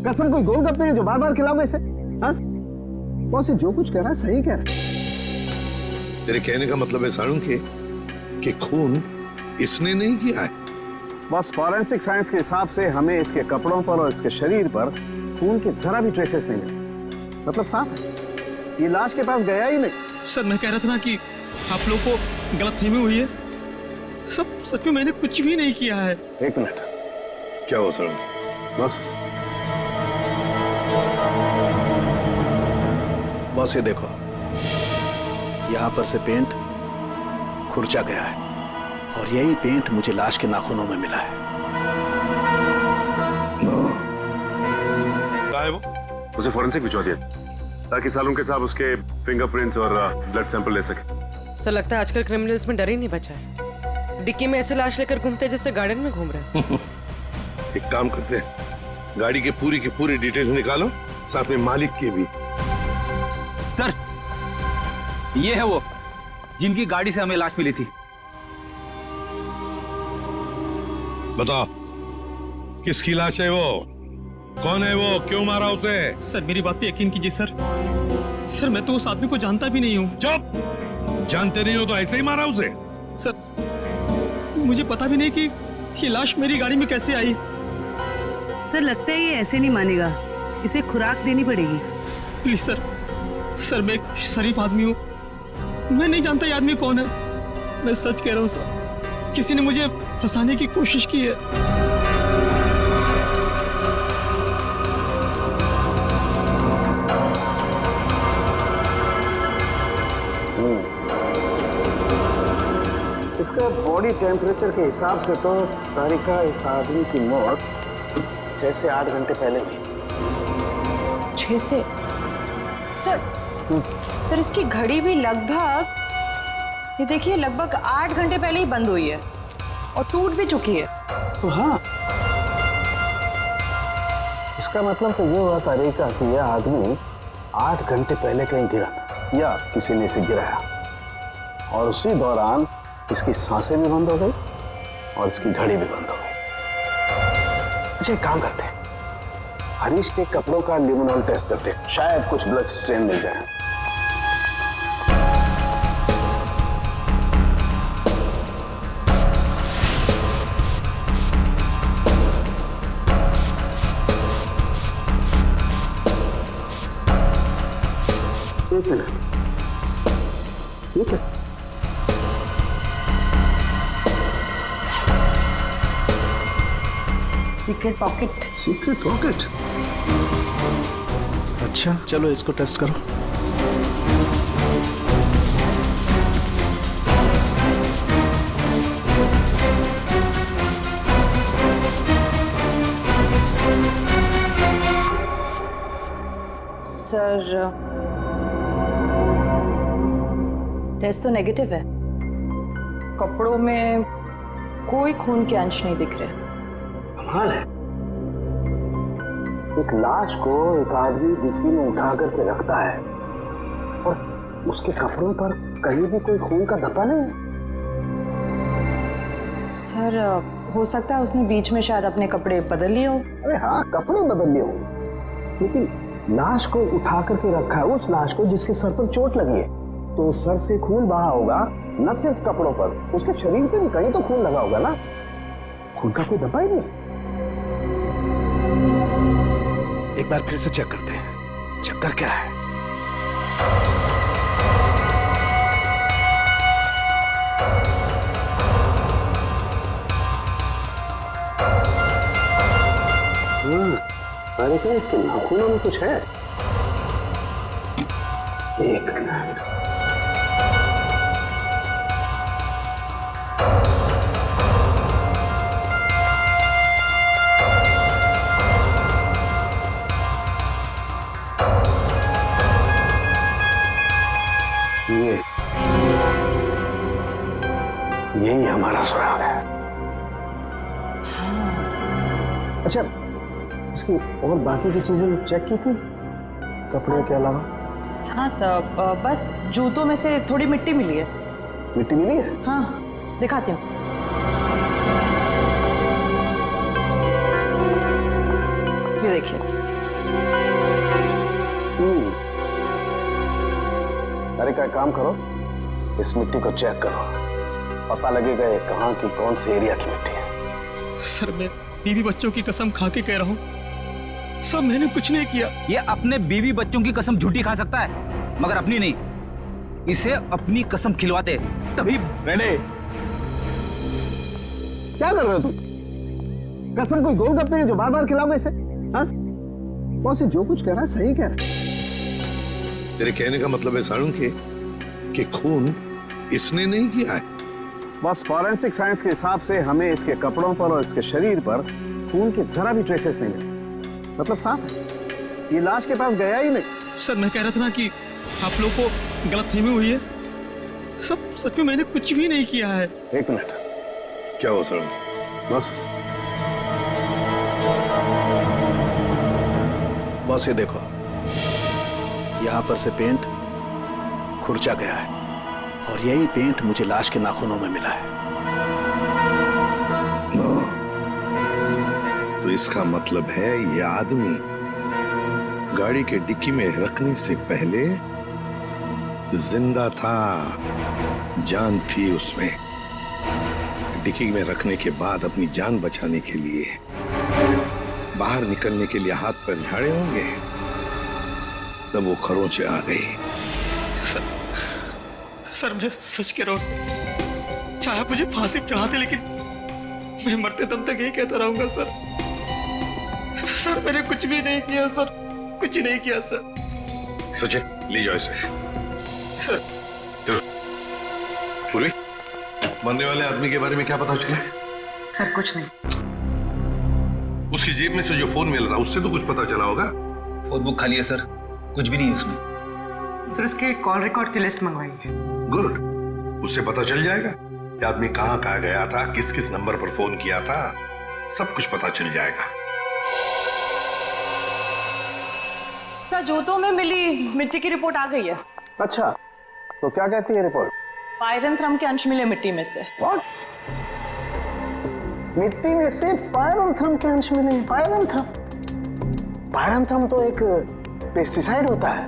कसम कोई गोलगप्पे हैं जो बार बार खिलाओगे इसे? हाँ? बॉस जो कुछ कह रहा है सही कह रहा है। तेरे कहने का मतलब है साळुंखे कि खून इसने नहीं किया है? बस फॉरेंसिक साइंस के हिसाब से हमें इसके कपड़ों पर और इसके शरीर पर खून के जरा भी ट्रेसेस नहीं मिले। मतलब साफ है, ये लाश के पास गया ही नहीं। सर मैं कह रहा था ना कि आप लोग को गलतफहमी हुई है। सब सच में मैंने कुछ भी नहीं किया है। एक मिनट, क्या हुआ साळुंखे? बॉस ये देखो, यहाँ पर से पेंट खुरचा गया है और यही पेंट मुझे लाश के नाखूनों में मिला है। कहाँ है वो? उसे फॉरेंसिक भिजवा दिया ताकि साळुंखे साहब उसके फिंगरप्रिंट्स और ब्लड सैंपल ले सके। सर लगता है आजकल क्रिमिनल्स में डर ही नहीं बचा है। डिक्की में ऐसे लाश लेकर घूमते हैं जैसे गार्डन में घूम रहे हैं। एक काम करते हैं, गाड़ी की पूरी डिटेल्स निकालो, साथ में मालिक की भी। सर ये है वो जिनकी गाड़ी से हमें लाश मिली थी। बताओ किसकी लाश है वो? कौन है वो? क्यों मारा उसे? सर मेरी बात पे यकीन कीजिए सर। सर मैं तो उस आदमी को जानता भी नहीं हूँ। चुप! जानते नहीं हो तो ऐसे ही मारा उसे? सर मुझे पता भी नहीं कि ये लाश मेरी गाड़ी में कैसे आई। सर लगता है ये ऐसे नहीं मानेगा, इसे खुराक देनी पड़ेगी। प्लीज सर, सर मैं एक शरीफ आदमी हूँ, मैं नहीं जानता ये आदमी कौन है। मैं सच कह रहा हूँ सर, किसी ने मुझे फंसाने की कोशिश की है। इसका बॉडी टेम्परेचर के हिसाब से तो तारिका इस आदमी की मौत 6 से 8 घंटे पहले हुई। 6 से? सर इसकी घड़ी भी लगभग, ये देखिए लगभग 8 घंटे पहले ही बंद हुई है और टूट भी चुकी है। तो हाँ, इसका मतलब तो ये हुआ तारिका कि यह आदमी 8 घंटे पहले कहीं गिरा था या किसी ने इसे गिराया और उसी दौरान इसकी सांसें भी बंद हो गई और इसकी घड़ी भी बंद हो गई। अच्छा एक काम करते हैं, हरीश के कपड़ों का लिमोनॉल टेस्ट करते हैं, शायद कुछ ब्लड स्ट्रेन मिल जाए। एक मिनट, ठीक है। Secret pocket. Secret pocket? अच्छा चलो इसको टेस्ट करो। सर टेस्ट तो नेगेटिव है, कपड़ों में कोई खून के अंश नहीं दिख रहे। कमाल है, एक लाश को एक आदमी डिक्की में उठा करके रखता है और उसके कपड़ों पर कहीं भी कोई खून का धब्बा नहीं है। सर हो सकता है उसने बीच में शायद अपने कपड़े बदल लिए हो। अरे हाँ, कपड़े बदल लिए होंगे, लेकिन लाश को उठा करके रखा है उस लाश को जिसके सर पर चोट लगी है, तो सर से खून बहा होगा, न सिर्फ कपड़ों पर, उसके शरीर पे भी कहीं तो खून लगा होगा ना। खून का कोई धब्बा ही नहीं। एक बार फिर से चेक करते हैं, चक्कर क्या है। अरे क्या इसके नाखूनों में कुछ है? एक मिनट, यही हमारा सुराग है। अच्छा, इसकी और बाकी की चीजें चेक की थी कपड़े के अलावा? हाँ सर, बस जूतों में से थोड़ी मिट्टी मिली है। मिट्टी मिली है? हाँ दिखाती हूँ। ये देखिए, अरे का काम करो, इस मिट्टी को चेक करो, पता लगेगा ये कहाँ की कौन से एरिया की मिट्टी है। सर मैं बीवी बच्चों की कसम खा के कह रहा हूँ सर, मैंने कुछ नहीं किया। ये अपने बीवी बच्चों की कसम झूठी खा सकता है मगर अपनी नहीं। इसे अपनी कसम खिलवाते तभी। रेने, क्या कर रहे हो तुम? कसम कोई गोलगप्पे हैं जो बार बार खिलाओगे इसे? हाँ? बॉस जो कुछ कह रहा है सही कह रहा है। तेरे कहने का मतलब है साळुंखे कि खून इसने नहीं किया है? बॉस फॉरेंसिक साइंस के हिसाब से हमें इसके कपड़ों पर और इसके शरीर पर खून के जरा भी ट्रेसेस नहीं मिले। मतलब साफ है, ये लाश के पास गया ही नहीं। सर मैं कह रहा था ना कि आप लोगों को गलतफहमी हुई है। सब सच में मैंने कुछ भी नहीं किया है। एक मिनट, क्या हो साळुंखे? बॉस ये देखो, यहां पर से पेंट खुरचा गया है और यही पेंट मुझे लाश के नाखूनों में मिला है। तो इसका मतलब है ये आदमी गाड़ी के डिक्की में रखने से पहले जिंदा था, जान थी उसमें। डिक्की में रखने के बाद अपनी जान बचाने के लिए बाहर निकलने के लिए हाथ पर झाड़े होंगे, तब वो खरोंचे आ गई। सर मैं सच कह रहा हूँ, चाहे आप मुझे फांसी पे चढ़ाते लेकिन मैं मरते दम तक यही कहता रहूंगा सर। सर मैंने कुछ भी नहीं किया सर, कुछ नहीं किया सर। सचिन ले जाओ इसे। सर चलो। पूर्वी, मरने वाले आदमी के बारे में क्या पता चला? सर कुछ नहीं। उसकी जेब में से जो फोन मिल रहा उससे तो कुछ पता चला होगा? फोन बुक खाली है सर, कुछ भी नहीं है उसमें। सर उसके कॉल रिकॉर्ड की लिस्ट मंगवाई है। गुड, उससे पता चल जाएगा कि आदमी कहाँ कहाँ गया था, किस किस नंबर पर फोन किया था, सब कुछ पता चल जाएगा। सर जूतों में मिली मिट्टी की रिपोर्ट आ गई है। अच्छा, तो क्या कहती है रिपोर्ट? पायरंथ्रम के अंश मिले मिट्टी में से। What? मिट्टी में से पायरंथ्रम के अंश मिले? पायरंथ्रम? पायरंथ्रम तो एक पेस्टिसाइड होता है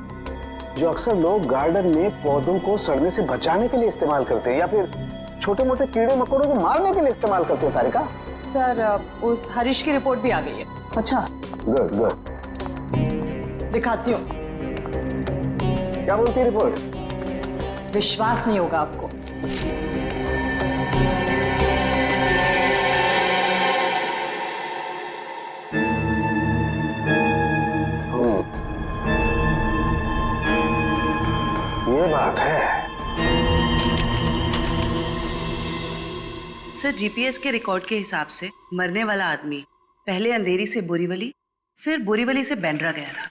जो अक्सर लोग गार्डन में पौधों को सड़ने से बचाने के लिए इस्तेमाल करते हैं या फिर छोटे मोटे कीड़े मकोड़ों को मारने के लिए इस्तेमाल करते हैं। तारिका, सर उस हरीश की रिपोर्ट भी आ गई है। अच्छा, गुड गुड। दिखाती हूँ। क्या बोलती है रिपोर्ट? विश्वास नहीं होगा आपको। ये बात है। सर जीपीएस के रिकॉर्ड के हिसाब से मरने वाला आदमी पहले अंधेरी से बोरीवली, फिर बोरीवली से बैंड्रा गया था।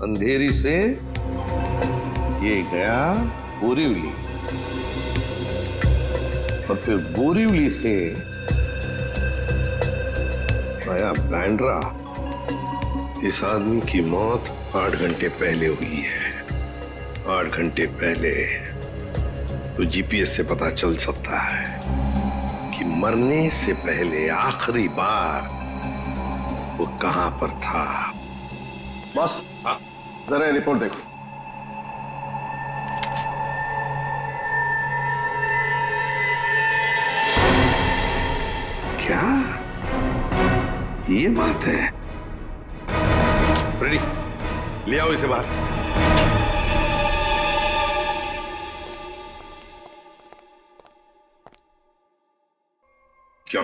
अंधेरी से ये गया बोरीवली और फिर बोरीवली से आया बैंड्रा। इस आदमी की मौत 8 घंटे पहले हुई है। 8 घंटे पहले तो जीपीएस से पता चल सकता है कि मरने से पहले आखिरी बार वो कहां पर था। बॉस, जरा रिपोर्ट देखो। क्या ये बात है? रेडी, ले आओ इसे बाहर। क्यों?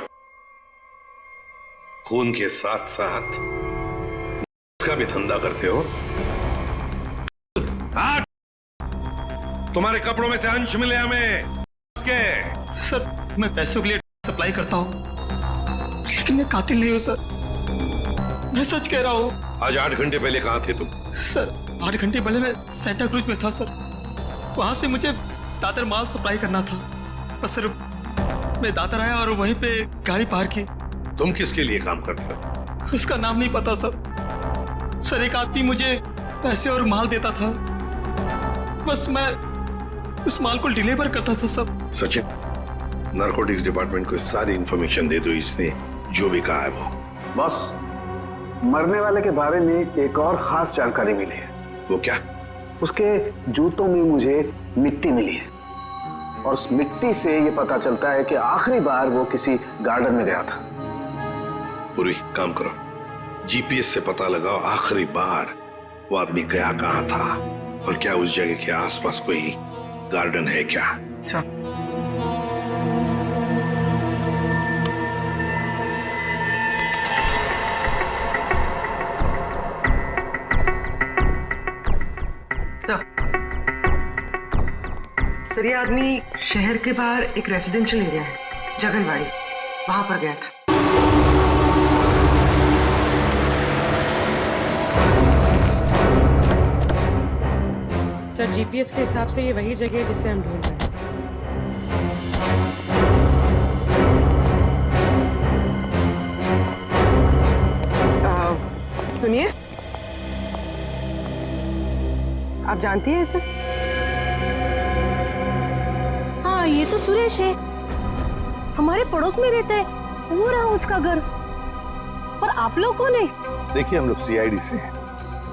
खून के साथ साथ का भी धंधा करते हो? हाँ? तुम्हारे कपड़ों में से अंश मिले हमें के। सर मैं पैसों के लिए सप्लाई करता हूँ लेकिन मैं कातिल नहीं हूँ सर, मैं सच कह रहा हूँ। आज 8 घंटे पहले कहाँ थे तुम? सर 8 घंटे पहले मैं सेंटा क्रूज में था सर, वहां से मुझे दादर माल सप्लाई करना था। बस सर मैं दादर आया और वहीं पे गाड़ी पार की। तुम किसके लिए काम करते हो? उसका नाम नहीं पता सर, एक आदमी मुझे पैसे और माल देता था, बस मैं उस माल को डिलीवर करता था सब। सचिन, नारकोटिक्स डिपार्टमेंट को सारी इंफॉर्मेशन दे दो, इसने जो भी कहा है वो। बॉस, मरने वाले के बारे में एक और खास जानकारी मिली है। वो क्या? उसके जूतों में मुझे मिट्टी मिली है और उस मिट्टी से ये पता चलता है कि आखिरी बार वो किसी गार्डन में गया था। पूरी काम करो, जीपीएस से पता लगाओ आखिरी बार वो आदमी गया कहाँ था और क्या उस जगह के आसपास कोई गार्डन है क्या। सर ये आदमी शहर के बाहर एक रेजिडेंशियल एरिया है जगनवाड़ी, वहां पर गया था। सर जीपीएस के हिसाब से ये वही जगह है जिसे हम ढूंढ रहे हैं। सुनिए, आप जानती हैं इसे? हाँ, ये तो सुरेश है, हमारे पड़ोस में रहता है, वो रहा उसका घर। पर आप लोग कौन है? देखिए, हम लोग सीआईडी से हैं।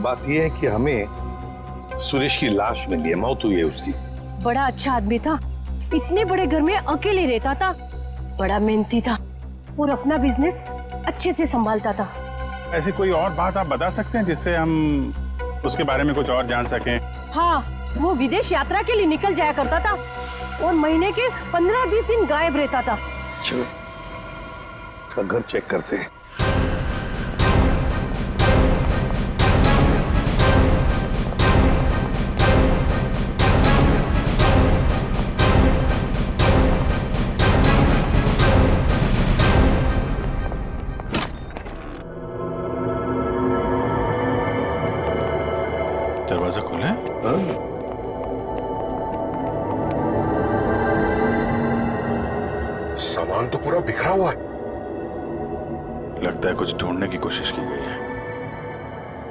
बात यह है कि हमें सुरेश की लाश मिली है, मौत हुई है उसकी। बड़ा अच्छा आदमी था, इतने बड़े घर में अकेले रहता था, बड़ा मेहनती था और अपना बिजनेस अच्छे से संभालता था। ऐसी कोई और बात आप बता सकते हैं जिससे हम उसके बारे में कुछ और जान सकें? हाँ, वो विदेश यात्रा के लिए निकल जाया करता था और महीने के 15-20 दिन गायब रहता था। चलो उसका घर चेक करते हैं। दरवाजा खोला है? सामान तो पूरा बिखरा हुआ है। लगता है कुछ ढूंढने की कोशिश की गई है।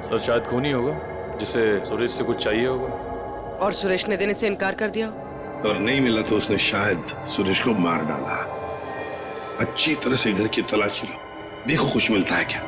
सर शायद खून ही होगा जिसे सुरेश से कुछ चाहिए होगा। और सुरेश ने देने से इनकार कर दिया और नहीं मिला तो उसने शायद सुरेश को मार डाला। अच्छी तरह से घर की तलाशी लो, देखो कुछ मिलता है क्या।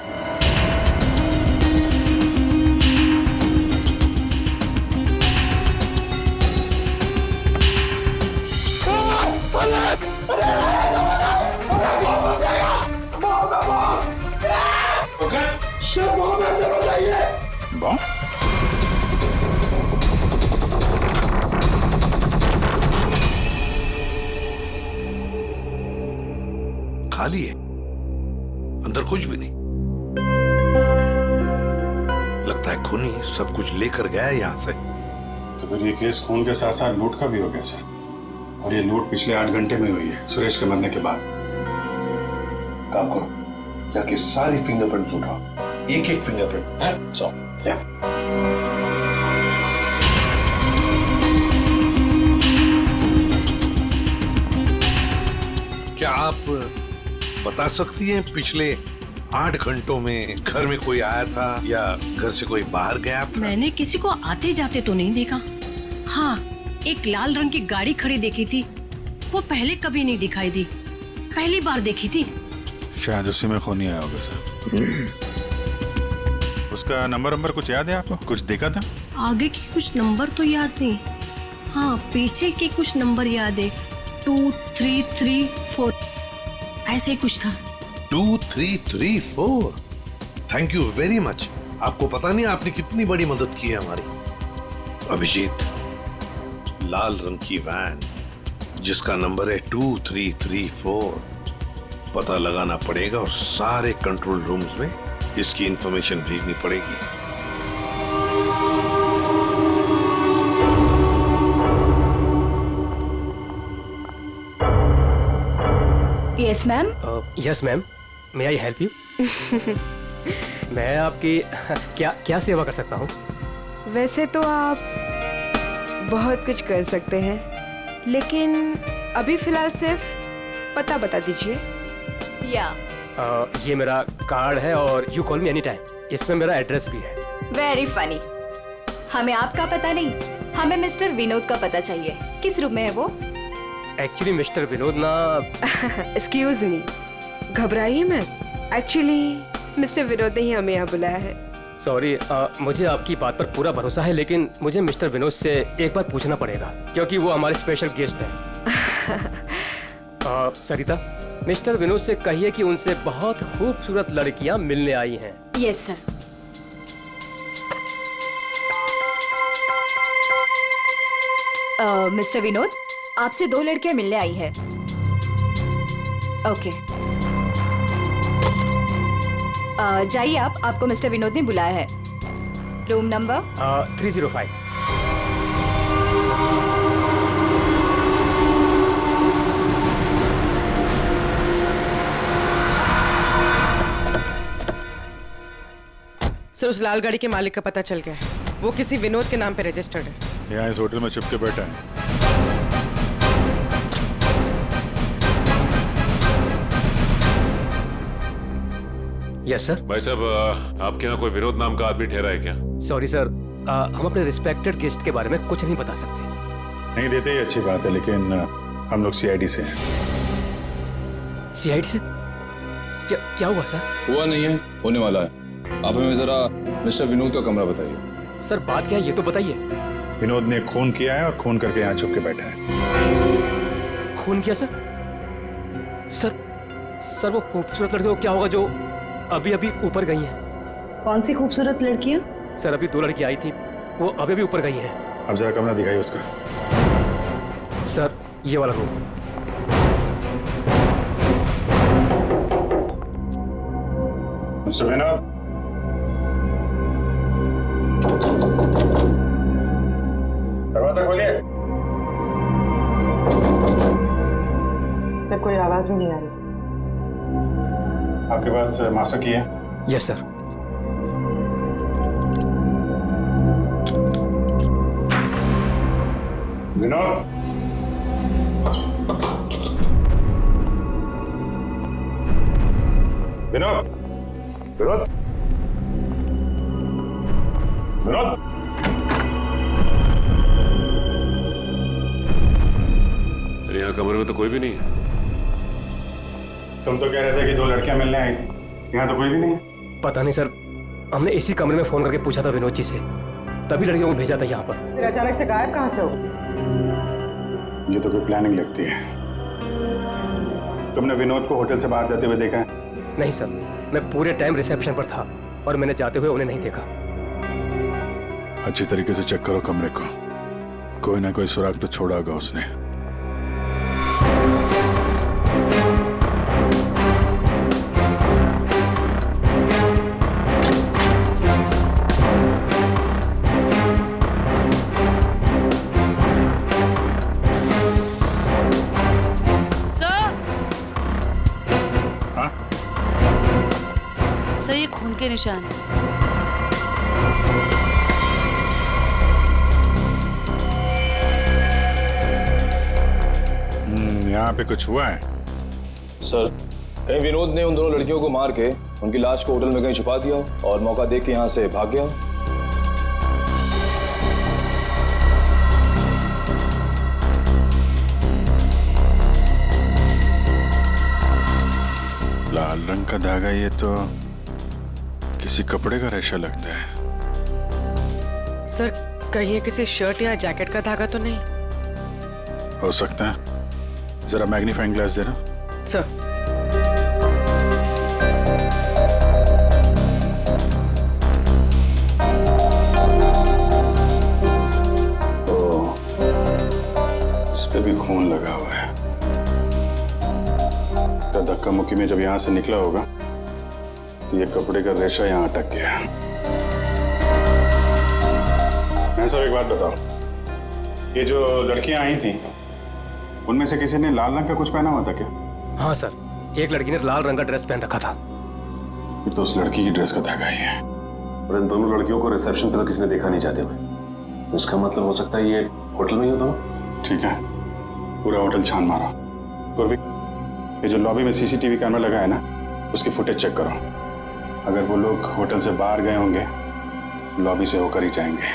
खाली है, अंदर कुछ भी नहीं। लगता है खूनी सब कुछ लेकर गया है यहां से। तो फिर ये केस खून के साथ साथ लूट का भी हो गया सर, और ये लूट पिछले 8 घंटे में हुई है, सुरेश के मरने के बाद। काम करो, जाके सारी फिंगरप्रिंट उठाओ, एक एक फिंगरप्रिंट है। क्या आप बता सकती हैं पिछले 8 घंटों में घर में कोई आया था या घर से कोई बाहर गया था? मैंने किसी को आते जाते तो नहीं देखा। हाँ, एक लाल रंग की गाड़ी खड़ी देखी थी, वो पहले कभी नहीं दिखाई दी, पहली बार देखी थी। शायद उसी में खूनी आया होगा सर। उसका नंबर कुछ याद है आपको? कुछ देखा था? आगे की कुछ नंबर तो याद नहीं, हाँ पीछे के कुछ नंबर याद है, 2334 ऐसे कुछ था। 2334। Thank you very much. आपको पता नहीं आपने कितनी बड़ी मदद की है हमारी। अभिजीत, लाल रंग की वैन जिसका नंबर है 2334, पता लगाना पड़ेगा और सारे कंट्रोल रूम्स में इसकी इंफॉर्मेशन भेजनी पड़ेगी। Yes ma'am. Yes ma'am, may I help you? मैं आपकी क्या सेवा कर सकता हूँ? वैसे तो आप बहुत कुछ कर सकते हैं, लेकिन अभी फिलहाल सिर्फ पता बता दीजिए। ये मेरा कार्ड है और you call me any time, इसमें मेरा एड्रेस भी है। Very funny. हमें आपका पता नहीं, हमें मिस्टर विनोद का पता चाहिए। किस रूम में है वो? एक्चुअली मिस्टर विनोद ना एक्सक्यूज मी, घबराइए मत। एक्चुअली मिस्टर विनोद ने ही हमें यहाँ बुलाया है। सॉरी, मुझे आपकी बात पर पूरा भरोसा है, लेकिन मुझे मिस्टर विनोद से एक बार पूछना पड़ेगा क्योंकि वो हमारे स्पेशल गेस्ट हैं। सरिता, मिस्टर विनोद से कहिए कि उनसे बहुत खूबसूरत लड़कियां मिलने आई हैं। Yes sir. मिस्टर विनोद, आपसे 2 लड़कियां मिलने आई है। ओके, जाइए आप, आपको मिस्टर विनोद ने बुलाया है। Room number 305। सर, उस लाल गाड़ी के मालिक का पता चल गया है। वो किसी विनोद के नाम पे रजिस्टर्ड है। यहाँ इस होटल में छुप के बैठा है। Yes sir. भाई साहब, आपके यहाँ कोई विनोद नाम का आदमी ठहरा है क्या? सॉरी सर, हम अपने रिस्पेक्टेड गेस्ट के बारे में कुछ नहीं बता सकते। नहीं देते ही अच्छी बात है, लेकिन हम लोग सीआईडी से हैं। सीआईडी से? क्या हुआ सर? हुआ नहीं है, होने वाला है। आप हमें जरा मिस्टर विनोद का कमरा बताइए। सर बात क्या है ये तो बताइए। विनोद ने खून किया है और खून करके यहाँ छुप के बैठा है। खून किया सर? सर वो खूबसूरत लड़की को क्या होगा जो अभी अभी ऊपर गई हैं? कौन सी खूबसूरत लड़कियां? सर अभी 2 लड़की आई थी, वो अभी अभी ऊपर गई हैं। अब जरा कमरा दिखाइए उसका। सर ये वाला रूम। मिस्टर विनोद, दरवाजा खोलिए। सर कोई आवाज भी नहीं आ रही। आपके पास मास्टर की है? Yes sir. विनोद, विनोद, विनोद, विनोद। अरे यहाँ कमरे में तो कोई भी नहीं है। तुम तो कह रहे थे कि 2 लड़कियां मिलने आई थी, यहाँ तो कोई भी नहीं है। पता नहीं सर, हमने इसी कमरे में फोन करके पूछा था विनोद जी से, तभी लड़कियों को भेजा था यहाँ पर। फिर अचानक से गायब कहाँ से हो? ये तो कोई प्लानिंग लगती है। तुमने विनोद को होटल से बाहर जाते हुए देखा है? नहीं सर, मैं पूरे टाइम रिसेप्शन पर था और मैंने जाते हुए उन्हें नहीं देखा। अच्छी तरीके से चेक करो कमरे को, कोई ना कोई सुराग तो छोड़ा होगा उसने। सर ये खून के निशान है। यहाँ पे कुछ हुआ है? सर, कहीं विनोद ने उन 2 लड़कियों को मार के उनकी लाश को होटल में कहीं छुपा दिया और मौका देख के यहाँ से भाग गया। लाल रंग का धागा, ये तो किसी कपड़े का रेशा लगता है। सर कहीं ये किसी शर्ट या जैकेट का धागा तो नहीं? हो सकता है, जरा मैग्नीफाइंग ग्लास देना। सर इस पे भी खून लगा हुआ है। तो धक्का मुक्की में जब यहाँ से निकला होगा तो ये कपड़े का रेशा यहाँ अटक गया। मैं सब एक बात बताओ, ये जो लड़कियां आई थी उनमें से किसी ने लाल रंग का कुछ पहना हुआ था क्या? हाँ सर, एक लड़की ने लाल रंग का ड्रेस पहन रखा था। फिर तो उस लड़की की ड्रेस का धागा ही है। और इन दोनों लड़कियों को रिसेप्शन पे तो किसी ने देखा नहीं जाते हुए। इसका मतलब हो सकता है ये होटल में ही हो दोनों। ठीक है, पूरा होटल छान मारो। पूर्वी, ये जो लॉबी में सीसीटीवी कैमरा लगा है ना, उसकी फुटेज चेक करो। अगर वो लोग होटल से बाहर गए होंगे, लॉबी से होकर ही जाएंगे।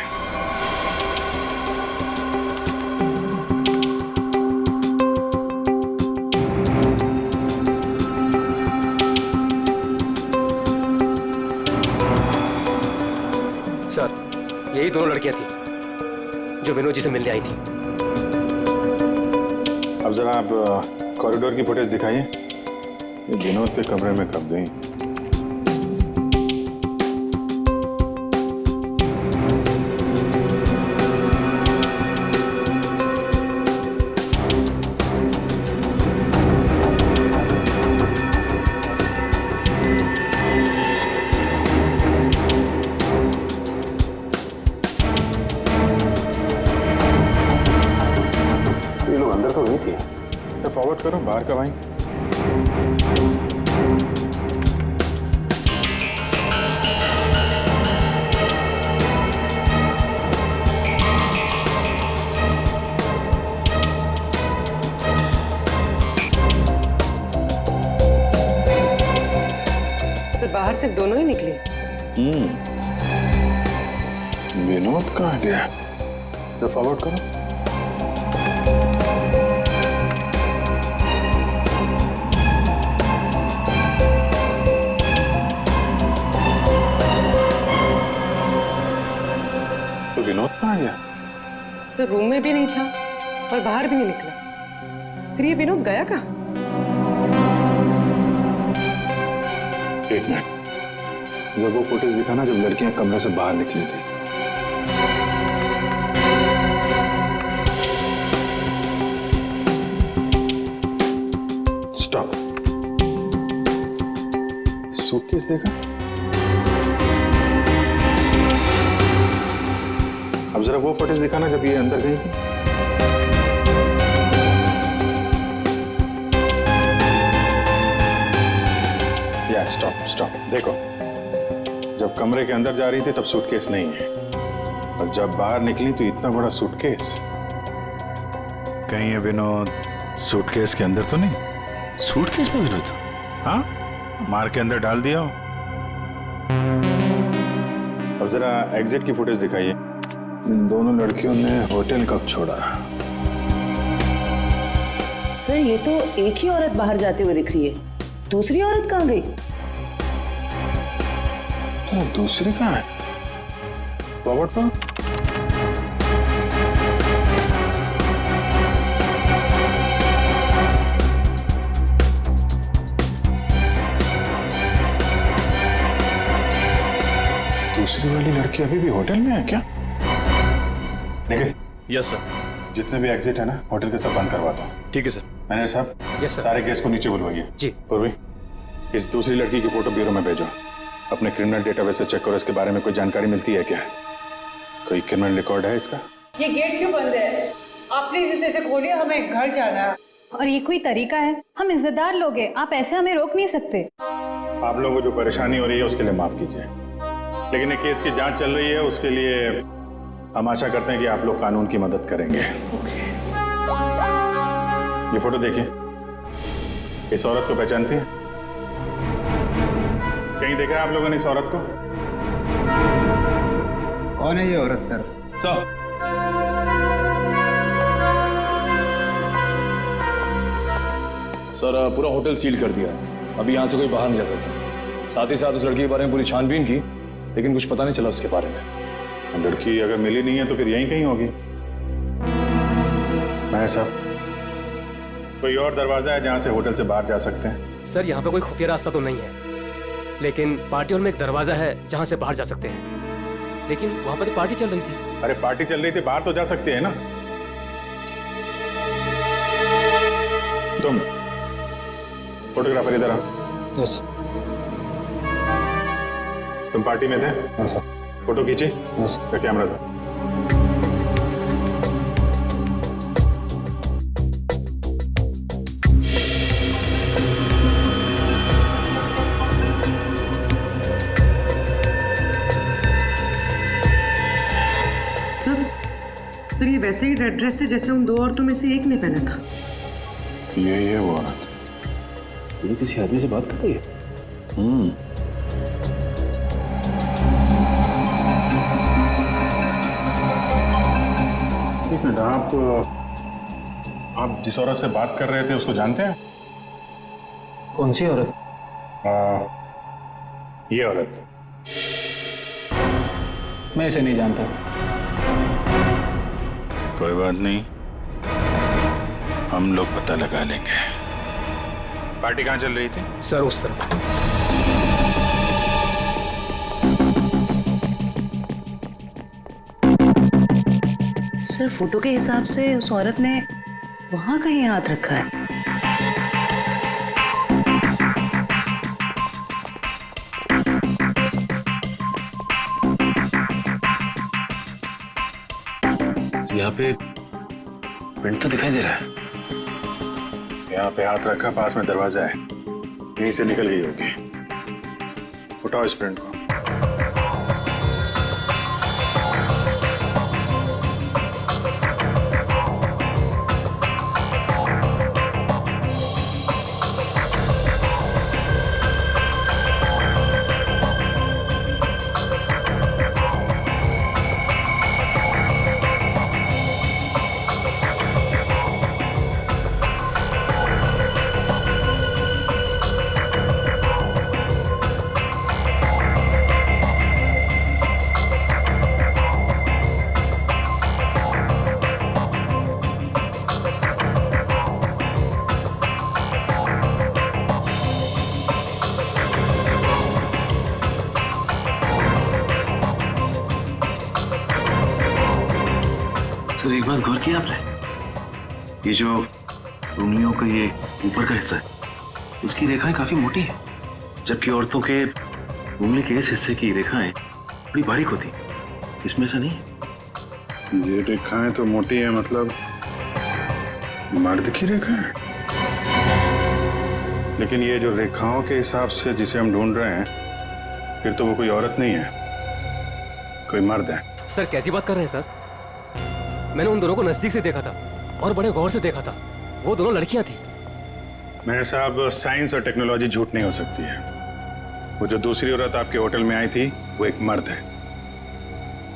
सर, यही दोनों लड़कियां थी जो विनोद जी से मिलने आई थी। अब जरा आप कॉरिडोर की फुटेज दिखाइए। ये विनोद के कमरे में कब गई? ये लोग अंदर तो नहीं थे। तो फॉरवर्ड करो, बाहर कब आई? सर बाहर सिर्फ दोनों ही निकले। विनोद कहाँ गया? तो फॉरवर्ड करो। तो विनोद कहाँ गया? सर रूम में भी नहीं था और बाहर भी नहीं निकला। फिर ये विनोद गया कहाँ? एक मिनट, जब वो फुटेज दिखाना जब लड़कियां कमरे से बाहर निकली थी। स्टॉप। सूटकेस देखा? अब जरा वो फुटेज दिखाना जब ये अंदर गई थी। या स्टॉप स्टॉप, देखो जब कमरे के अंदर जा रही थी तब सूटकेस नहीं है, और जब बाहर निकली तो इतना बड़ा सूटकेस। कहीं ये विनोद सूटकेस के अंदर तो नहीं? सूटकेस में विनोद? हाँ, मार के अंदर डाल दिया हो। अब जरा एग्जिट की फुटेज दिखाइए। इन दोनों लड़कियों ने होटल कब छोड़ा? सर ये तो एक ही औरत बाहर जाते हुए दिख रही है, दूसरी औरत कहाँ गई? दूसरी कहाँ है? फॉरवर्ड करो। दूसरी वाली लड़की अभी भी होटल में है क्या? निखिल। Yes sir. जितने भी एग्जिट है ना होटल के सब बंद करवा दो। ठीक है सर। मैनेजर साहब। Yes sir. सारे केस को नीचे बुलवाइए। जी। पूर्वी, इस दूसरी लड़की की फोटो ब्यूरो में भेजो। अपने क्रिमिनल डेटाबेस से चेक करो, इसके बारे में कोई जानकारी मिलती है क्या? कोई क्रिमिनल रिकॉर्ड है इसका? ये गेट क्यों बंद है? आप प्लीज इसे खोलिए, हमें घर जाना है। और ये कोई तरीका है? हम इज्जतदार लोग हैं, आप ऐसे हमें रोक नहीं सकते। आप लोगों को जो परेशानी हो रही है उसके लिए माफ कीजिए, लेकिन ये केस की जांच चल रही है, उसके लिए हम आशा करते हैं कि आप लोग कानून की मदद करेंगे। ये फोटो देखिए, इस औरत को पहचानती है? कहीं देखा है आप लोगों ने इस औरत को? कौन है ये औरत सर? सर पूरा होटल सील कर दिया, अभी यहाँ से कोई बाहर नहीं जा सकता। साथ ही साथ उस लड़की के बारे में पूरी छानबीन की, लेकिन कुछ पता नहीं चला उसके बारे में। लड़की अगर मिली नहीं है तो फिर यहीं कहीं होगी। मैं साहब, कोई और दरवाजा है जहां से होटल से बाहर जा सकते हैं? सर यहाँ पे कोई खुफिया रास्ता तो नहीं है, लेकिन पार्टी हॉल में एक दरवाजा है जहां से बाहर जा सकते हैं। लेकिन वहां पर पार्टी चल रही थी। अरे पार्टी चल रही थी, बाहर तो जा सकते हैं ना। तुम फोटोग्राफर इधर आओ। यस। तुम पार्टी में थे? हाँ सर। फोटो खींची? यस। तो कैमरा दो। सर ये वैसे ही रेड ड्रेस है जैसे उन दो औरतों में से एक ने पहना था। तो यही है वो औरत। ये किसी आदमी से बात कर रही है। एक मिनट, आप जिस औरत से बात कर रहे थे उसको जानते हैं? कौन सी औरत? ये औरत। मैं इसे नहीं जानता। कोई बात नहीं, हम लोग पता लगा लेंगे। पार्टी कहाँ चल रही थी? सर उस तरफ। सर फोटो के हिसाब से उस औरत ने वहां कहीं हाथ रखा है। यहाँ पे प्रिंट तो दिखाई दे रहा है। यहाँ पे हाथ रखा, पास में दरवाजा है, यहीं से निकल गई होगी। उठाओ इस प्रिंट को। सर एक बात गौर किया आपने, ये जो उंगलियों का ये ऊपर का हिस्सा है, उसकी रेखाएं काफी मोटी है, जबकि औरतों के उंगली के इस हिस्से की रेखाएं बड़ी बारीक होती। इसमें ऐसा नहीं है। ये रेखाएं तो मोटी है, मतलब मर्द की रेखा है। लेकिन ये जो रेखाओं के हिसाब से जिसे हम ढूंढ रहे हैं, फिर तो वो कोई औरत नहीं है, कोई मर्द है। सर कैसी बात कर रहे हैं सर? मैंने उन दोनों को नजदीक से देखा था और बड़े गौर से देखा था। वो दोनों लड़कियां थी। मेरे साहब, साइंस और टेक्नोलॉजी झूठ नहीं हो सकती है। वो जो दूसरी औरत आपके होटल में आई थी, वो एक मर्द है।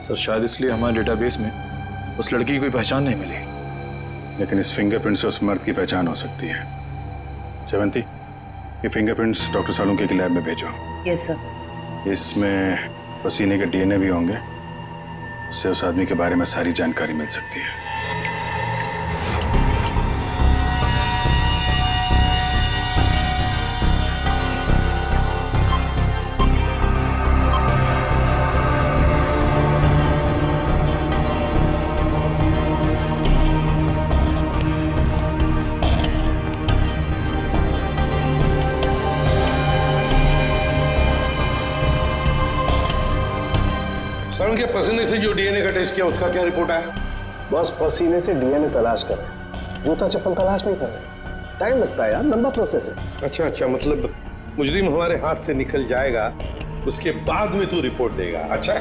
सर शायद इसलिए हमारे डेटाबेस में उस लड़की की कोई पहचान नहीं मिली। लेकिन इस फिंगरप्रिंट से उस मर्द की पहचान हो सकती है। जयवंती, ये फिंगरप्रिंट्स डॉक्टर सालुंके की लैब में भेजो। Yes sir. इसमें पसीने के डीएनए भी होंगे, उससे उस आदमी के बारे में सारी जानकारी मिल सकती है। सालुंके के पसीने से जो डीएनए का टेस्ट किया, उसका क्या रिपोर्ट आया? बस पसीने से डीएनए तलाश कर रहे हैं, जूता चप्पल तलाश नहीं कर रहे। टाइम लगता है यार, लंबा प्रोसेस है। अच्छा, मतलब मुजरिम हमारे हाथ से निकल जाएगा, उसके बाद में तू रिपोर्ट देगा। अच्छा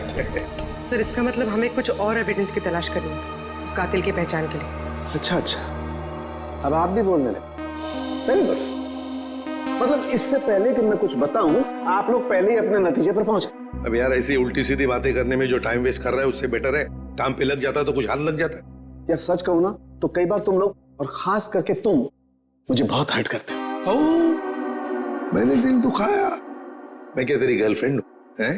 सर इसका मतलब हमें कुछ और एविडेंस की तलाश करनी होगी उस कातिल की पहचान के लिए। अच्छा, अब आप भी बोलने लगे। Very good. मतलब इससे पहले कि मैं कुछ बताऊं, आप लोग पहले ही अपने नतीजे पर पहुंच गए। अब यार ऐसी उल्टी सीधी बातें करने में जो टाइम वेस्ट कर रहा है, उससे बेटर है काम पे लग जाता तो कुछ हाथ लग जाता है। यार सच कहूं ना तो कई बार तुम लोग, और खास करके तुम, मुझे बहुत हर्ट करते हो। मैंने दिल दुखाया? मैं क्या तेरी गर्लफ्रेंड हूं?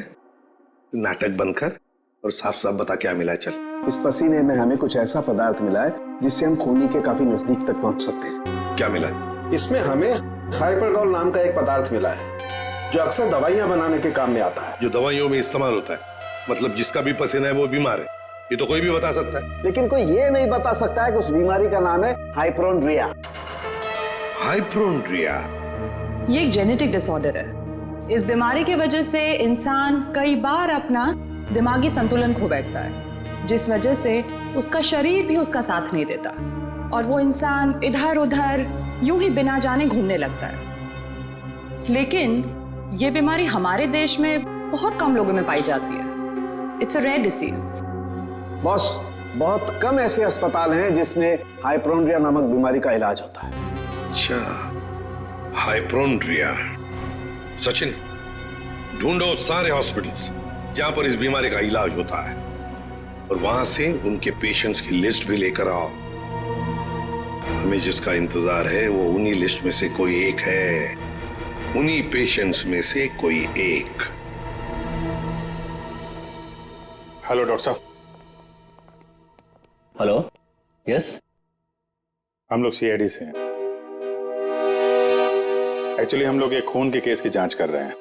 नाटक बंद कर और साफ साफ बता क्या मिला। चल। इस पसीने में हमें कुछ ऐसा पदार्थ मिला है जिससे हम खूनी के काफी नजदीक तक पहुंच सकते हैं। क्या मिला? इसमें हमें हाइपरडॉल नाम का एक पदार्थ मिला है जो अक्सर दवाइयां बनाने के काम में आता है। जो दवाइयों में इस्तेमाल होता है, मतलब जिसका भी पसीना है वो बीमार है, ये तो कोई भी बता सकता है। लेकिन कोई ये नहीं बता सकता है कि उस बीमारी का नाम है हाइपोक्रोनिया। हाइपोक्रोनिया ये एक जेनेटिक डिसऑर्डर है। इस बीमारी की वजह से इंसान कई बार अपना दिमागी संतुलन खो बैठता है, जिस वजह से उसका शरीर भी उसका साथ नहीं देता और वो इंसान इधर उधर यूं ही बिना जाने घूमने लगता है। लेकिन ये बीमारी हमारे देश में बहुत कम लोगों में पाई जाती है। It's a rare disease. Boss, बहुत कम ऐसे अस्पताल हैं जिसमें हाइपोक्रोनिया नामक बीमारी का इलाज होता है। अच्छा, हाइपोक्रोनिया। सचिन, ढूंढो सारे हॉस्पिटल्स जहां पर इस बीमारी का इलाज होता है और वहां से उनके पेशेंट्स की लिस्ट भी लेकर आओ। हमें जिसका इंतजार है वो उन्हीं लिस्ट में से कोई एक है, उन्हीं पेशेंट्स में से कोई एक। हेलो डॉक्टर साहब। Hello, yes. हम लोग सीआईडी से हैं। एक्चुअली हम लोग एक खून के केस की जांच कर रहे हैं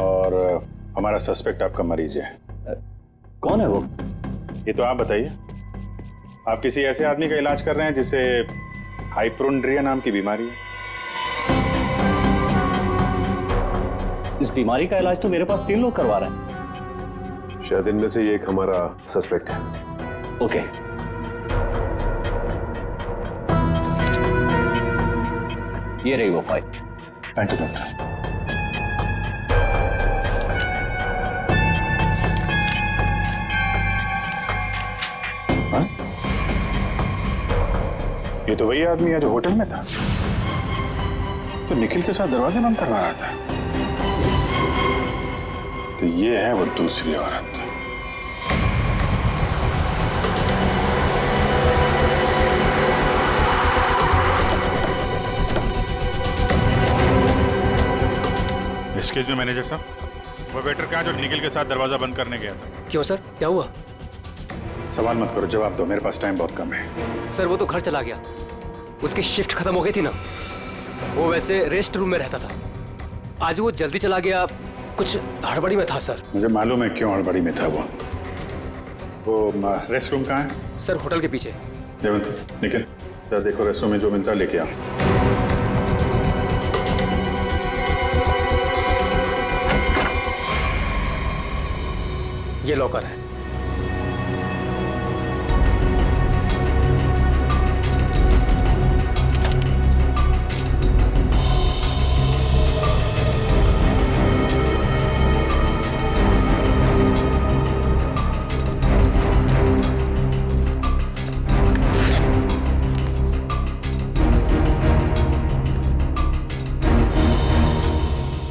और हमारा सस्पेक्ट आपका मरीज है। कौन है वो? ये तो आप बताइए। आप किसी ऐसे आदमी का इलाज कर रहे हैं जिसे हाइपोड्रिया नाम की बीमारी है। इस बीमारी का इलाज तो मेरे पास 3 लोग करवा रहे हैं। शायद इनमें से ये एक हमारा सस्पेक्ट है। ओके। ये रही वो फाइल। Thank you doctor. ये तो वही आदमी है जो होटल में था, तो निखिल के साथ दरवाजे बंद करवा रहा था। तो ये है वो दूसरी औरत। एक्सक्यूज मी मैनेजर साहब, वो वेटर कहाँ जो निखिल के साथ दरवाजा बंद करने गया था? क्यों सर, क्या हुआ? सवाल मत करो, जवाब दो, मेरे पास टाइम बहुत कम है। सर वो तो घर चला गया, उसकी शिफ्ट खत्म हो गई थी ना। वो वैसे रेस्ट रूम में रहता था, आज वो जल्दी चला गया, कुछ हड़बड़ी में था सर। मुझे मालूम है क्यों हड़बड़ी में था वो रेस्ट रूम कहाँ है? सर होटल के पीछे। जयवंत, निखिल जरा देखो रेस्ट रूम में जो मिलता है लेके आओ। ये लॉकर है।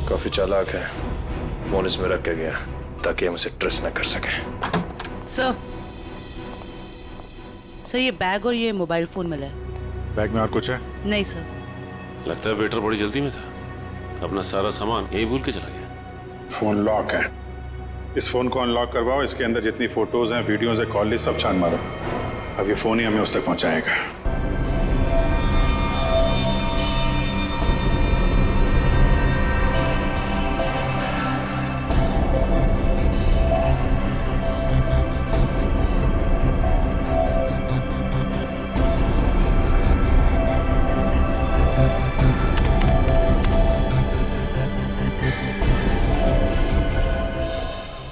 काफी चालाक है, फोन इसमें रख के गया ताकि हम उसे ट्रेस न कर सके। सर ये बैग और ये मोबाइल फोन मिला है। बैग में और कुछ है? नहीं सर। लगता है वेटर बड़ी जल्दी में था, अपना सारा सामान यही भूल के चला गया। फोन लॉक है, इस फोन को अनलॉक करवाओ, इसके अंदर जितनी फोटोज हैं, वीडियोज है, कॉल लिस्ट सब छान मारो। अब ये फोन ही हमें उस तक पहुंचाएगा।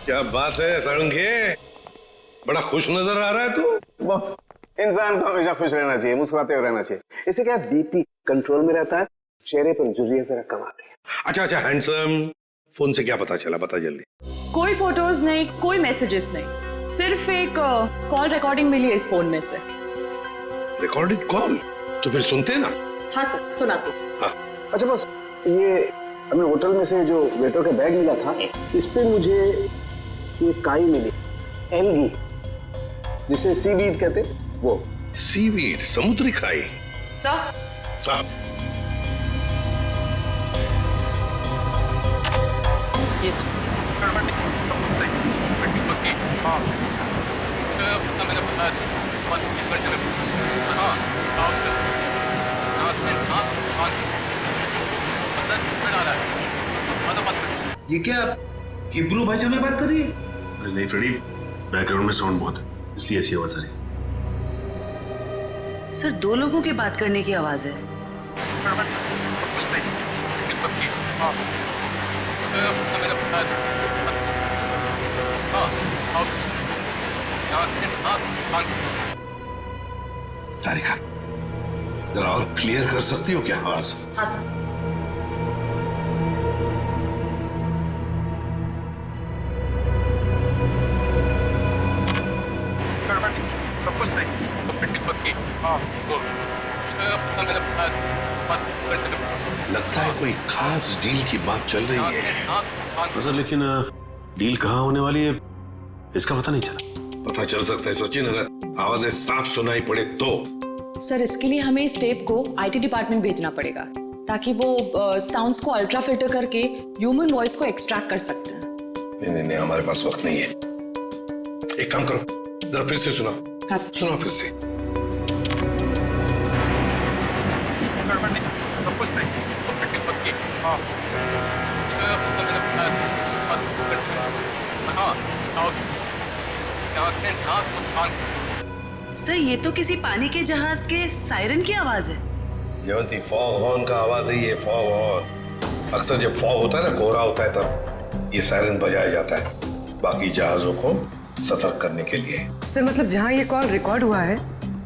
क्या बात है सारंगे, बड़ा खुश नजर आ रहा है तू। बॉस, इंसान को हमेशा खुश रहना चाहिए, मुस्कुराते हुए रहना चाहिए। इससे क्या बीपी कंट्रोल में रहता है, चेहरे पर झुर्रियां जरा कम आती है। अच्छा हैंडसम, फोन से क्या पता चला, बता जल्दी। कोई फोटोज नहीं, कोई मैसेजेस नहीं, सिर्फ एक कॉल रिकॉर्डिंग मिली है इस फोन में से। Recorded call? तो फिर सुनते ना। हाँ सर, सुनाते। हाँ। अच्छा बॉस, ये हमें होटल में से जो वेटर का बैग मिला था, इस पे मुझे ये काई मिली, एल्गी, जिसे सीवीड कहते हैं, वो। सीवीड, समुद्री काई? सर। हाँ। यस। ये क्या हिब्रू भाषा में बात कर रही है? अरे नहीं फ्रेडी, बैकग्राउंड में साउंड बहुत है, इसलिए ऐसी आवाज आ रही है। सर 2 लोगों के बात करने की आवाज है। तारिका, जरा और क्लियर कर सकती हो क्या आवाज? हाँ सर। लगता है कोई खास डील की बात चल रही है। सर लेकिन डील कहाँ होने वाली है इसका पता नहीं चला। पता चल सकता है सचिन, अगर आवाजें साफ सुनाई पड़े तो। सर इसके लिए हमें इस टेप को आईटी डिपार्टमेंट भेजना पड़ेगा ताकि वो साउंड्स को अल्ट्रा फिल्टर करके ह्यूमन वॉइस को एक्सट्रैक्ट कर सकते हैं। नहीं, हमारे पास वक्त नहीं है। एक काम करो, जरा फिर से सुनाओ। सुनाओ फिर से। सर ये तो किसी पानी के जहाज के सायरन की आवाज है। जयवंती, फॉग हॉर्न का आवाज है ये, फॉग हॉर्न। अक्सर जब फॉग होता है ना, कोहरा होता है, तब ये सायरन बजाया जाता है बाकी जहाजों को सतर्क करने के लिए। सर मतलब जहाँ ये कॉल रिकॉर्ड हुआ है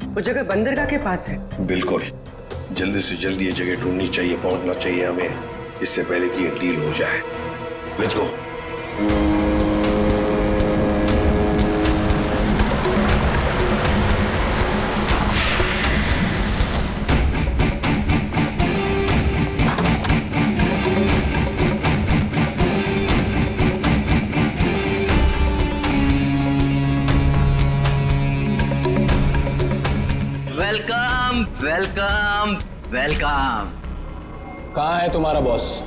वो जगह बंदरगाह के पास है। बिल्कुल, जल्दी से जल्दी ये जगह ढूंढनी चाहिए, पहुंचना चाहिए हमें, इससे पहले कि ये डील हो जाए। Let's go. Welcome welcome welcome. कहाँ है तुम्हारा बॉस?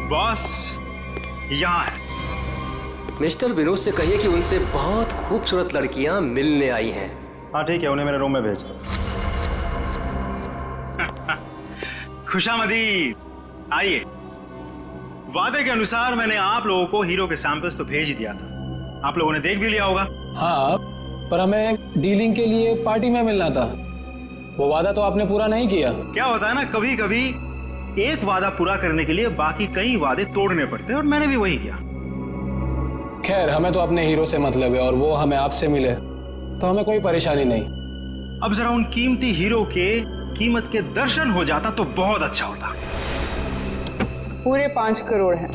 बॉस यहाँ है। मिस्टर विनोद से कहिए कि उनसे बहुत खूबसूरत लड़कियां मिलने आई हैं। हाँ ठीक है, उन्हें मेरे रूम में भेज दो। खुशामदीद, आइए। वादे के अनुसार मैंने आप लोगों को हीरो के सैंपल्स तो भेज ही दिया था, आप लोगों ने देख भी लिया होगा। हाँ, पर हमें डीलिंग के लिए पार्टी में मिलना था, वो वादा तो आपने पूरा नहीं किया। क्या होता है ना, कभी कभी एक वादा पूरा करने के लिए बाकी कई वादे तोड़ने पड़ते हैं, और मैंने भी वही किया। खैर, हमें तो अपने हीरो से मतलब है, और वो हमें आपसे मिले तो हमें कोई परेशानी नहीं। अब जरा उन कीमती हीरो के कीमत के दर्शन हो जाता तो बहुत अच्छा होता। पूरे 5 करोड़ हैं।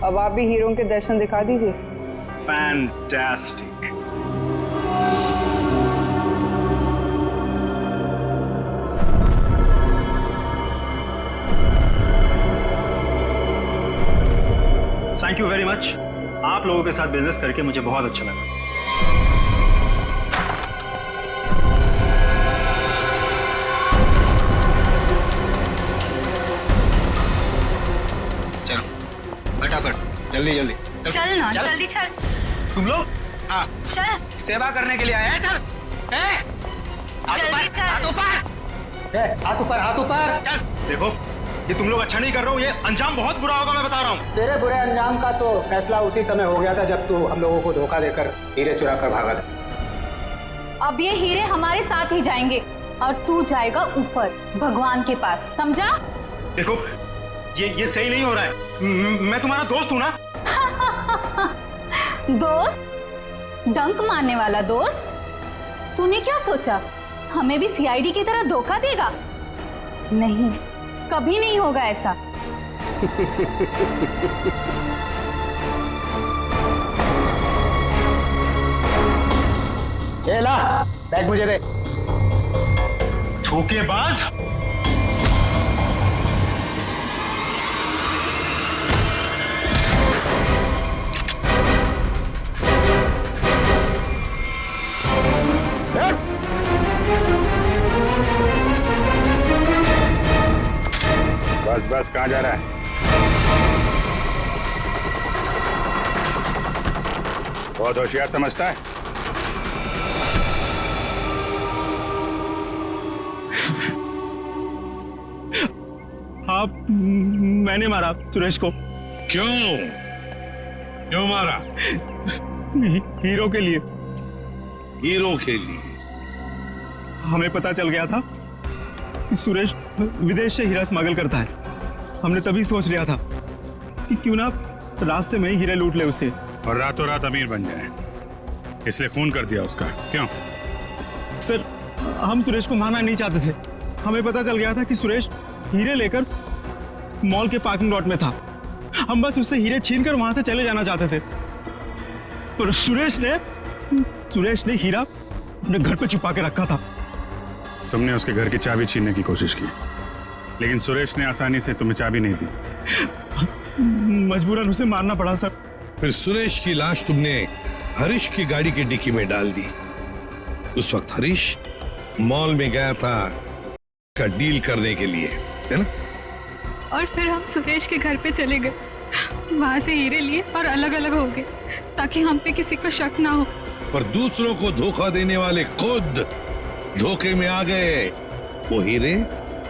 अब आप भी हीरो के दर्शन दिखा दीजिए। Fantastic. Thank you very much. आप लोगों के साथ बिजनेस करके मुझे बहुत अच्छा लगा। चलो फटाफट, जल्दी जल्दी चल ना, जल्दी चल। तुम लोग? हाँ, चल। सेवा करने के लिए आया है। चल जल्दी चल। हाथ ऊपर, हाथ ऊपर। चल। देखो, ये तुम लोग अच्छा नहीं कर रहे हो, ये अंजाम बहुत बुरा होगा, मैं बता रहा हूँ। तेरे बुरे अंजाम का तो फैसला उसी समय हो गया था जब तू हम लोगों को धोखा देकर हीरे चुरा कर भागा था। अब ये हीरे हमारे साथ ही जाएंगे और तू जाएगा ऊपर भगवान के पास, समझा? देखो, ये सही नहीं हो रहा है। मैं तुम्हारा दोस्त हूँ ना। दोस्त? डंक मारने वाला दोस्त? तूने क्या सोचा हमें भी सीआईडी की तरह धोखा देगा? नहीं, कभी नहीं होगा ऐसा। ये ला, बैग मुझे दे। धोखेबाज। बस बस, कहाँ जा रहा है? बहुत होशियार समझता है। आप, मैंने मारा सुरेश को। क्यों? क्यों मारा? हीरो के लिए। हीरो के लिए? हमें पता चल गया था कि सुरेश विदेश से हीरा स्मगल करता है। हमने तभी सोच लिया था कि क्यों ना रास्ते में ही हीरे लूट ले उससे, और रातों रात अमीर बन जाए, इसलिए खून कर दिया उसका। क्यों? सर, हम सुरेश को मारना नहीं चाहते थे। हमें पता चल गया था कि सुरेश हीरे लेकर मॉल के पार्किंग लॉट में था। हम बस उससे हीरे छीनकर वहां से चले जाना चाहते थे, पर सुरेश ने हीरा अपने घर पे छुपा के रखा था। तुमने उसके घर की चाबी छीनने की कोशिश की, लेकिन सुरेश ने आसानी से तुम्हें चाबी नहीं दी। मजबूरन उसे मारना पड़ा सर। फिर सुरेश की लाश तुमने हरीश की गाड़ी की डिक्की में डाल दी। उस वक्त हरीश मॉल में गया था का डील करने के लिए, है ना? और फिर हम सुरेश के घर पे चले गए वहाँ से हीरे लिए और अलग अलग हो गए ताकि हम पे किसी को शक ना हो। पर दूसरों को धोखा देने वाले खुद धोखे में आ गए। वो हीरे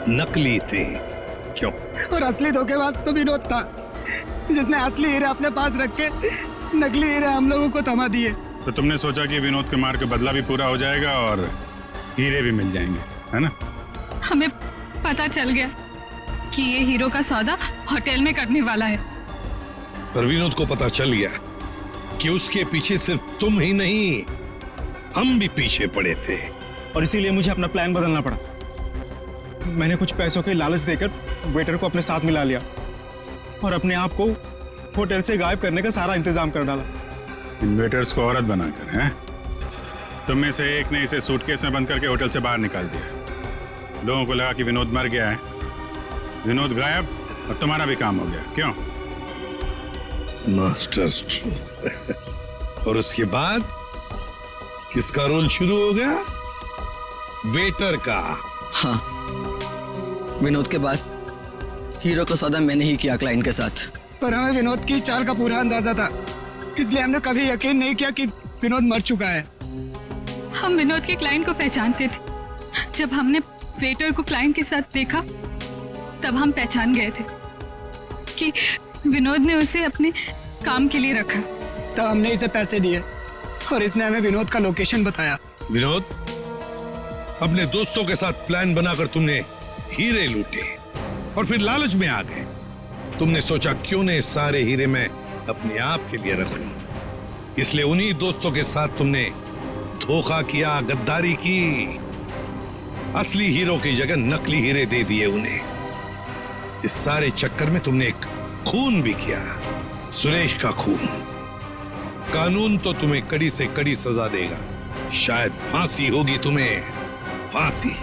नकली थे। क्यों? और असली धोखेबाज तो विनोद था, जिसने असली हीरे अपने पास रख के नकली हीरे हम लोगों को थमा दिए। तो तुमने सोचा कि विनोद के मार के बदला भी पूरा हो जाएगा और हीरे भी मिल जाएंगे, है ना? हमें पता चल गया कि ये हीरो का सौदा होटल में करने वाला है। पर विनोद को पता चल गया कि उसके पीछे सिर्फ तुम ही नहीं, हम भी पीछे पड़े थे। और इसीलिए मुझे अपना प्लान बदलना पड़ा। मैंने कुछ पैसों के लालच देकर वेटर को अपने साथ मिला लिया और अपने आप को होटल से गायब करने का सारा इंतजाम कर डाला। इन वेटर्स को औरत बनाकर, हैं? तुम में से एक ने इसे सूटकेस में बंद करके होटल से बाहर निकाल दिया। लोगों को लगा कि विनोद मर गया है, विनोद गायब और तुम्हारा भी काम हो गया। क्यों? Master stroke. और उसके बाद किसका रोल शुरू हो गया? वेटर का। हाँ, विनोद के बाद हीरो का सौदा मैंने ही किया क्लाइंट के साथ। पर हमें विनोद की चाल का पूरा अंदाजा था, इसलिए हमने कभी यकीन नहीं किया कि विनोद मर चुका है। हम विनोद के क्लाइंट को पहचानते थे। जब हमने वेटर को क्लाइंट के साथ देखा तब हम पहचान गए थे कि विनोद ने उसे अपने काम के लिए रखा। तब हमने इसे पैसे दिए और इसने हमें विनोद का लोकेशन बताया। विनोद, अपने दोस्तों के साथ प्लान बनाकर तुमने हीरे लूटे और फिर लालच में आ गए। तुमने सोचा क्यों न सारे हीरे मैं अपने आप के लिए रख लूं, इसलिए उन्हीं दोस्तों के साथ तुमने धोखा किया, गद्दारी की। असली हीरो की जगह नकली हीरे दे दिए उन्हें। इस सारे चक्कर में तुमने एक खून भी किया, सुरेश का खून। कानून तो तुम्हें कड़ी से कड़ी सजा देगा, शायद फांसी होगी तुम्हें, फांसी।